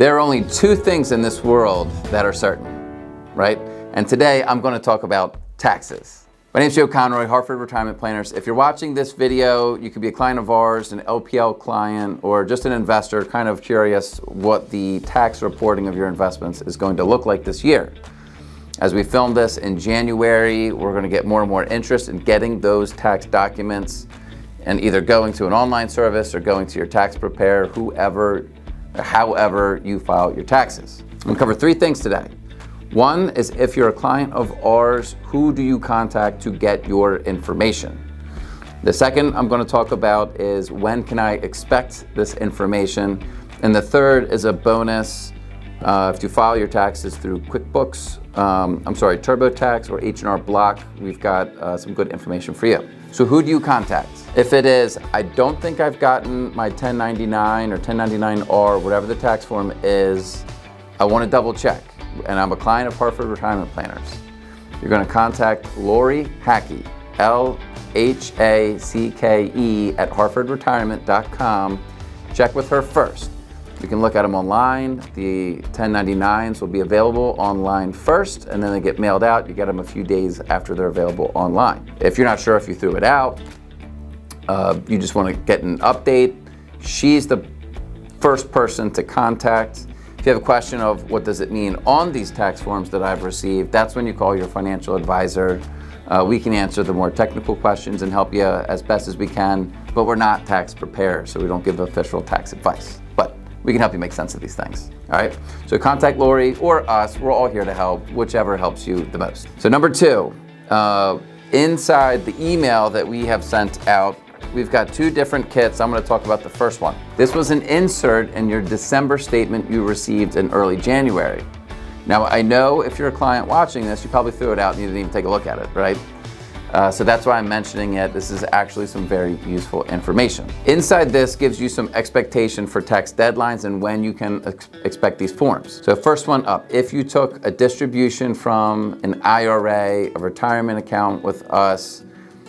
There are only two things in this world that are certain, right? And today I'm going to talk about taxes. My name is Joe Conroy, Hartford Retirement Planners. If you're watching this video, you could be a client of ours, an LPL client, or just an investor kind of curious what the tax reporting of your investments is going to look like this year. As we film this in January, we're going to get more and more interest in getting those tax documents and either going to an online service or going to your tax preparer, however you file your taxes. I'm going to cover three things today. One is, if you're a client of ours, who do you contact to get your information? The second I'm going to talk about is, when can I expect this information? And the third is a bonus. If you file your taxes through QuickBooks, TurboTax or H&R Block, we've got some good information for you. So who do you contact? If it is, I don't think I've gotten my 1099 or 1099-R, whatever the tax form is, I want to double check. And I'm a client of Hartford Retirement Planners. You're going to contact Lori Hackey, LHACKE at hartfordretirement.com. Check with her first. You can look at them online. The 1099s will be available online first, and then they get mailed out. You get them a few days after they're available online. If you're not sure if you threw it out, you just want to get an update, she's the first person to contact. If you have a question of what does it mean on these tax forms that I've received, that's when you call your financial advisor. We can answer the more technical questions and help you as best as we can, but we're not tax preparers, so we don't give official tax advice. But we can help you make sense of these things, all right? So contact Lori or us. We're all here to help, whichever helps you the most. So number two, inside the email that we have sent out, we've got two different kits. I'm going to talk about the first one. This was an insert in your December statement you received in early January. Now, I know if you're a client watching this, you probably threw it out and you didn't even take a look at it, right? So that's why I'm mentioning it. This is actually some very useful information. Inside this gives you some expectation for tax deadlines and when you can expect these forms. So first one up, if you took a distribution from an IRA, a retirement account with us,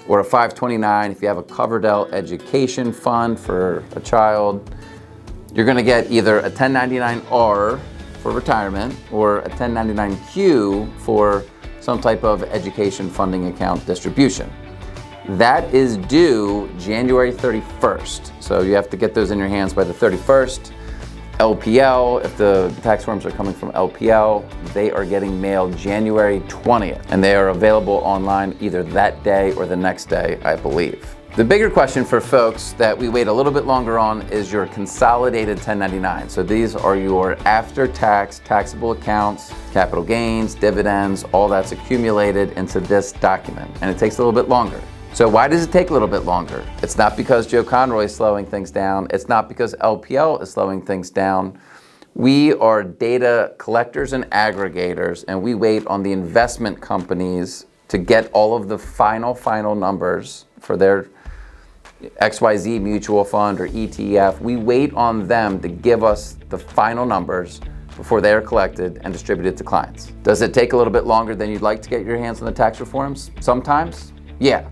or a 529, if you have a Coverdell education fund for a child, you're going to get either a 1099-R for retirement or a 1099-Q for some type of education funding account distribution. That is due January 31st. So you have to get those in your hands by the 31st. LPL, if the tax forms are coming from LPL, they are getting mailed January 20th, and they are available online either that day or the next day, I believe. The bigger question for folks that we wait a little bit longer on is your consolidated 1099. So these are your after-tax taxable accounts, capital gains, dividends, all that's accumulated into this document, and it takes a little bit longer. So why does it take a little bit longer? It's not because Joe Conroy is slowing things down. It's not because LPL is slowing things down. We are data collectors and aggregators, and we wait on the investment companies to get all of the final numbers for their XYZ mutual fund or ETF. We wait on them to give us the final numbers before they are collected and distributed to clients. Does it take a little bit longer than you'd like to get your hands on the tax reforms? Sometimes, yeah.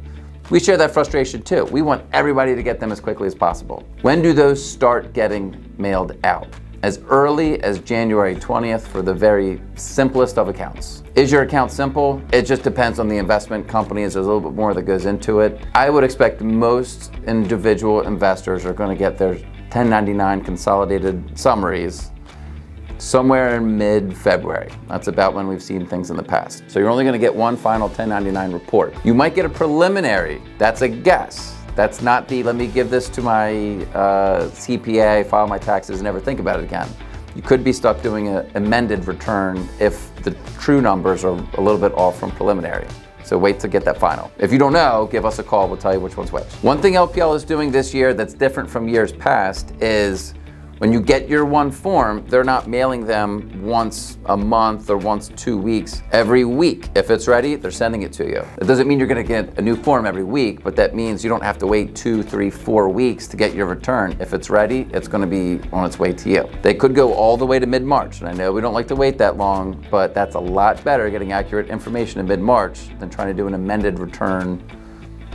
We share that frustration too. We want everybody to get them as quickly as possible. When do those start getting mailed out? As early as January 20th for the very simplest of accounts. Is your account simple? It just depends on the investment companies. There's a little bit more that goes into it. I would expect most individual investors are going to get their 1099 consolidated summaries somewhere in mid-February. That's about when we've seen things in the past. So you're only going to get one final 1099 report. You might get a preliminary. That's a guess. That's not the, let me give this to my CPA, file my taxes, and never think about it again. You could be stuck doing an amended return if the true numbers are a little bit off from preliminary. So wait to get that final. If you don't know, give us a call. We'll tell you which one's which. One thing LPL is doing this year that's different from years past is, when you get your one form, they're not mailing them once a month or once 2 weeks. Every week, if it's ready, they're sending it to you. It doesn't mean you're gonna get a new form every week, but that means you don't have to wait 2, 3, 4 weeks to get your return. If it's ready, it's gonna be on its way to you. They could go all the way to mid-March, and I know we don't like to wait that long, but that's a lot better getting accurate information in mid-March than trying to do an amended return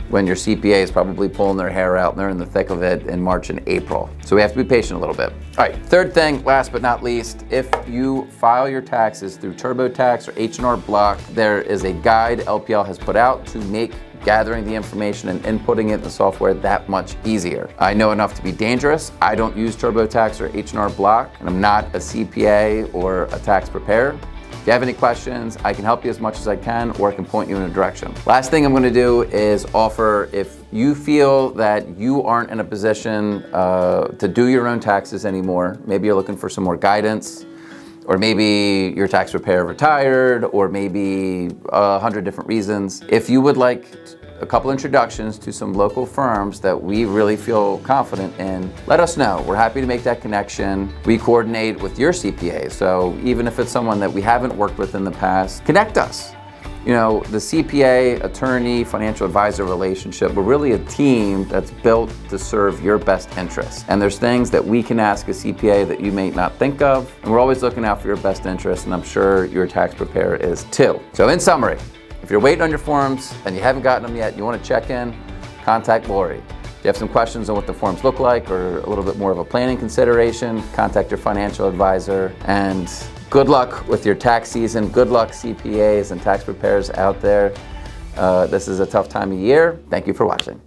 when your CPA is probably pulling their hair out and they're in the thick of it in March and April. So we have to be patient a little bit. All right, third thing, last but not least, if you file your taxes through TurboTax or H&R Block, there is a guide LPL has put out to make gathering the information and inputting it in the software that much easier. I know enough to be dangerous. I don't use TurboTax or H&R Block, and I'm not a CPA or a tax preparer. If you have any questions, I can help you as much as I can, or I can point you in a direction. Last thing I'm going to do is offer, if you feel that you aren't in a position to do your own taxes anymore, maybe you're looking for some more guidance, or maybe your tax preparer retired, or maybe 100 different reasons. If you would like a couple introductions to some local firms that we really feel confident in, let us know. We're happy to make that connection. We coordinate with your CPA, so even if it's someone that we haven't worked with in the past, connect us. You know, the CPA, attorney, financial advisor relationship, we're really a team that's built to serve your best interests. And there's things that we can ask a CPA that you may not think of, and we're always looking out for your best interests, and I'm sure your tax preparer is too. So in summary, if you're waiting on your forms and you haven't gotten them yet, you want to check in, contact Lori. If you have some questions on what the forms look like or a little bit more of a planning consideration, contact your financial advisor. And good luck with your tax season. Good luck, CPAs and tax preparers out there. This is a tough time of year. Thank you for watching.